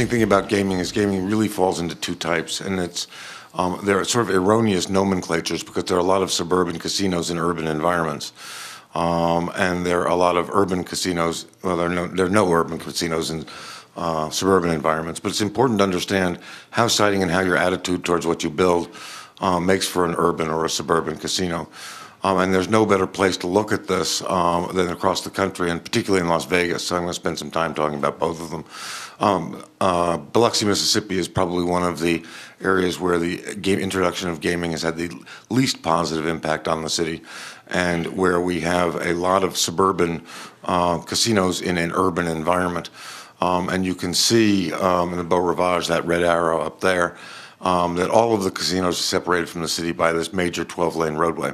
interesting thing about gaming is gaming really falls into two types, and there are sort of erroneous nomenclatures because there are a lot of suburban casinos in urban environments. And there are a lot of urban casinos, well, there are no urban casinos in suburban environments, but it's important to understand how siting and how your attitude towards what you build makes for an urban or a suburban casino. And there's no better place to look at this than across the country, and particularly in Las Vegas. So I'm going to spend some time talking about both of them. Biloxi, Mississippi is probably one of the areas where the introduction of gaming has had the least positive impact on the city, and where we have a lot of suburban casinos in an urban environment. And you can see in the Beau Rivage, that red arrow up there, that all of the casinos are separated from the city by this major 12-lane roadway.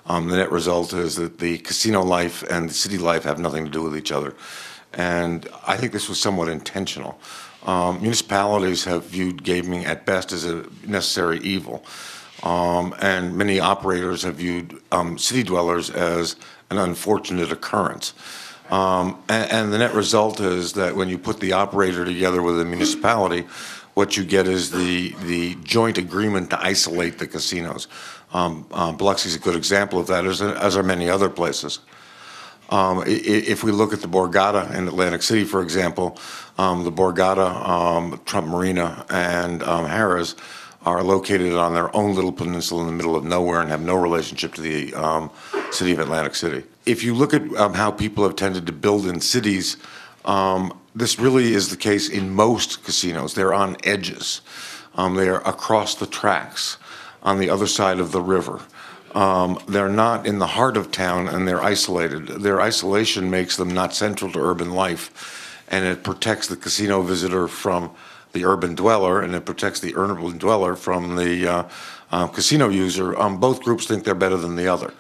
The net result is that the casino life and the city life have nothing to do with each other. And I think this was somewhat intentional. Municipalities have viewed gaming at best as a necessary evil. And many operators have viewed city dwellers as an unfortunate occurrence. And the net result is that when you put the operator together with a municipality, what you get is the joint agreement to isolate the casinos. Biloxi is a good example of that, as are many other places. If we look at the Borgata in Atlantic City, for example, the Borgata, Trump Marina, and Harrahs are located on their own little peninsula in the middle of nowhere and have no relationship to the city of Atlantic City. If you look at how people have tended to build in cities, this really is the case in most casinos. They're on edges. They are across the tracks on the other side of the river. They're not in the heart of town, and they're isolated. Their isolation makes them not central to urban life, and it protects the casino visitor from the urban dweller, and it protects the urban dweller from the casino user. Both groups think they're better than the other.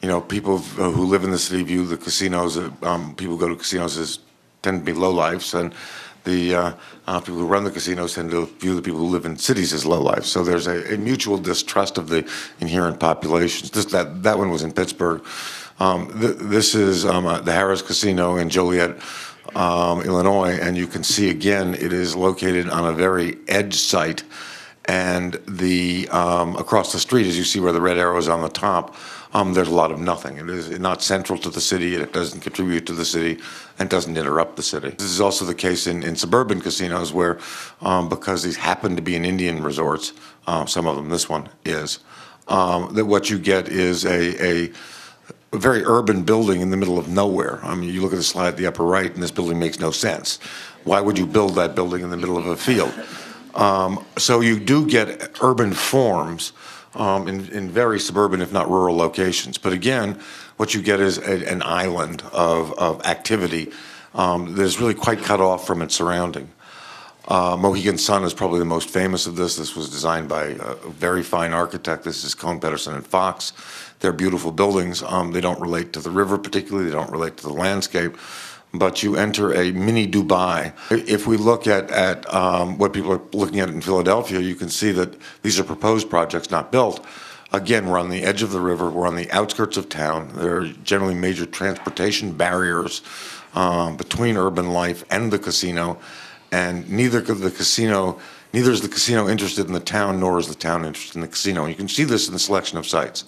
You know, people who live in the city view the casinos, people who go to casinos tend to be lowlifes, and the people who run the casinos tend to view the people who live in cities as lowlifes. So there's a mutual distrust of the inherent populations. That one was in Pittsburgh. This is the Harrahs Casino in Joliet, Illinois, and you can see again it is located on a very edge site, and across the street, as you see where the red arrow is on the top, there's a lot of nothing. It is not central to the city, it doesn't contribute to the city, and doesn't interrupt the city. This is also the case in suburban casinos where, because these happen to be in Indian resorts, some of them, this one is, that what you get is a very urban building in the middle of nowhere. I mean, you look at the slide at the upper right, and this building makes no sense. Why would you build that building in the middle of a field? So you do get urban forms in very suburban, if not rural locations. But again, what you get is an island of activity that is really quite cut off from its surrounding. Mohegan Sun is probably the most famous of this. This was designed by a very fine architect. This is Cohn, Pedersen, and Fox. They're beautiful buildings. They don't relate to the river particularly. They don't relate to the landscape. But you enter a mini Dubai. If we look at what people are looking at in Philadelphia, you can see that these are proposed projects, not built. Again, we're on the edge of the river. We're on the outskirts of town. There are generally major transportation barriers between urban life and the casino, and neither is the casino interested in the town, nor is the town interested in the casino. You can see this in the selection of sites.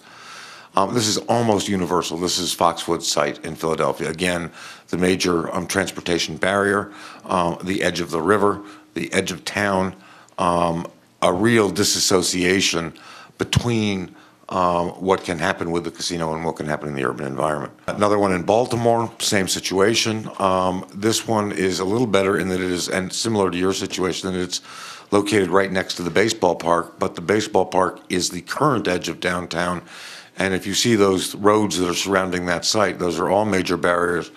This is almost universal. This is Foxwood's site in Philadelphia. Again, the major transportation barrier, the edge of the river, the edge of town, a real disassociation between what can happen with the casino and what can happen in the urban environment. Another one in Baltimore, same situation. This one is a little better in that it is, and similar to your situation, that it's located right next to the baseball park, but the baseball park is the current edge of downtown. And if you see those roads that are surrounding that site, those are all major barriers,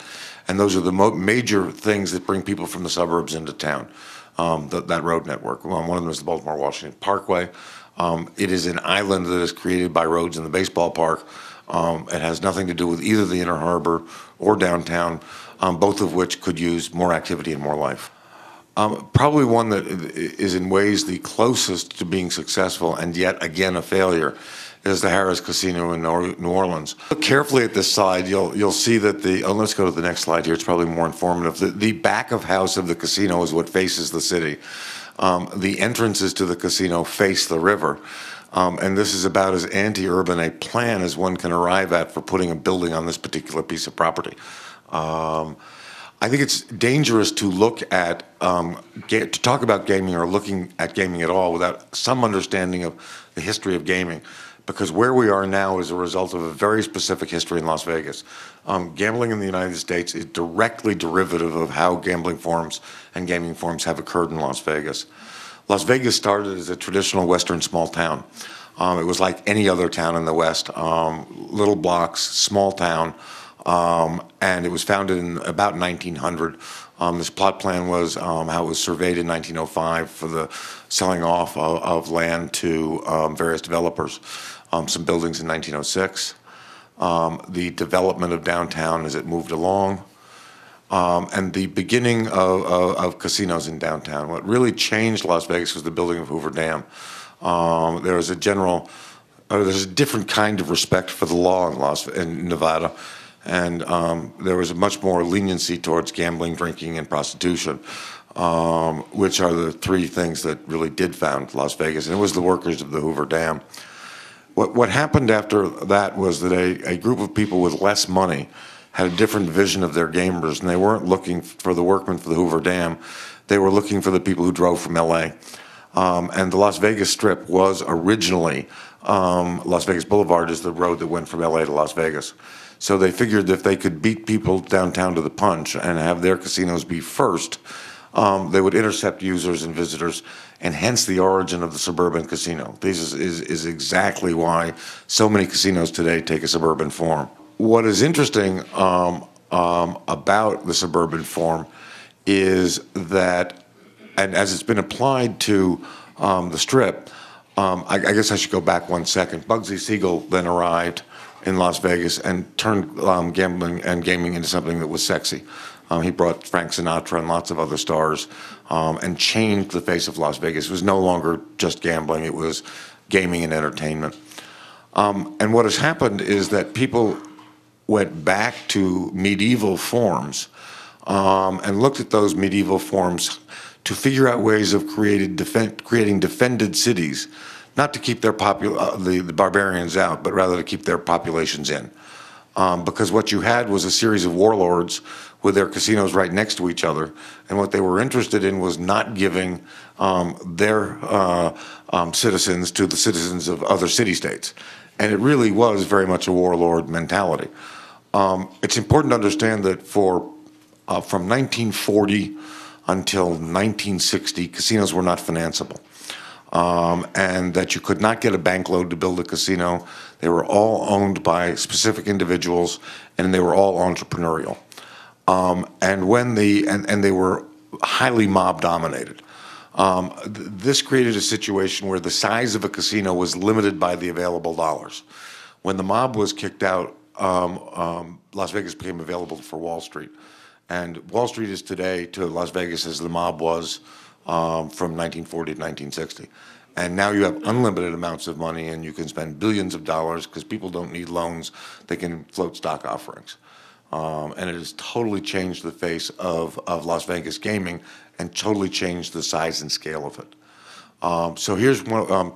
and those are the major things that bring people from the suburbs into town, that road network. One of them is the Baltimore-Washington Parkway. It is an island that is created by roads in the baseball park. It has nothing to do with either the Inner Harbor or downtown, both of which could use more activity and more life. Probably one that is in ways the closest to being successful and yet again a failure is the Harrahs Casino in New Orleans. Look carefully at this slide. You'll see that let's go to the next slide here. It's probably more informative. The back of house of the casino is what faces the city. The entrances to the casino face the river. And this is about as anti-urban a plan as one can arrive at for putting a building on this particular piece of property. I think it's dangerous to look at, to talk about gaming or looking at gaming at all without some understanding of the history of gaming, because where we are now is a result of a very specific history in Las Vegas. Gambling in the United States is directly derivative of how gambling forms and gaming forms have occurred in Las Vegas. Las Vegas started as a traditional Western small town. It was like any other town in the West, little blocks, small town. And it was founded in about 1900. This plot plan was how it was surveyed in 1905 for the selling off of land to various developers. Some buildings in 1906. The development of downtown as it moved along. And the beginning of casinos in downtown. What really changed Las Vegas was the building of Hoover Dam. There's a different kind of respect for the law in Nevada. And there was a much more leniency towards gambling, drinking, and prostitution, which are the three things that really did found Las Vegas. And it was the workers of the Hoover Dam. What happened after that was that a group of people with less money had a different vision of their gamers, and they weren't looking for the workmen for the Hoover Dam. They were looking for the people who drove from L.A. And the Las Vegas Strip was originally, Las Vegas Boulevard is the road that went from L.A. to Las Vegas. So they figured if they could beat people downtown to the punch and have their casinos be first, they would intercept users and visitors, and hence the origin of the suburban casino. This is exactly why so many casinos today take a suburban form. What is interesting about the suburban form is that, and as it's been applied to the Strip, I guess I should go back 1 second. Bugsy Siegel then arrived in Las Vegas and turned gambling and gaming into something that was sexy. He brought Frank Sinatra and lots of other stars and changed the face of Las Vegas. It was no longer just gambling, it was gaming and entertainment. And what has happened is that people went back to medieval forms and looked at those medieval forms to figure out ways of creating defended cities, not to keep their the barbarians out, but rather to keep their populations in. Because what you had was a series of warlords with their casinos right next to each other, and what they were interested in was not giving their citizens to the citizens of other city-states. And it really was very much a warlord mentality. It's important to understand that from 1940 until 1960, casinos were not financeable. And that you could not get a bank loan to build a casino. They were all owned by specific individuals, and they were all entrepreneurial. And they were highly mob dominated. This created a situation where the size of a casino was limited by the available dollars. When the mob was kicked out, Las Vegas became available for Wall Street. And Wall Street is today to Las Vegas as the mob was from 1940 to 1960. And now you have unlimited amounts of money, and you can spend billions of dollars because people don't need loans. They can float stock offerings. And it has totally changed the face of Las Vegas gaming and totally changed the size and scale of it. So here's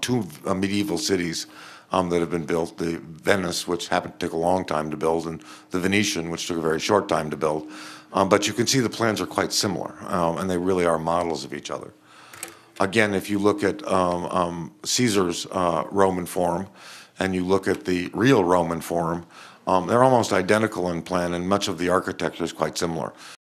two medieval cities that have been built, the Venice, which happened to take a long time to build, and the Venetian, which took a very short time to build. But you can see the plans are quite similar, and they really are models of each other. Again, if you look at Caesar's Roman Forum, and you look at the real Roman Forum, they're almost identical in plan, and much of the architecture is quite similar.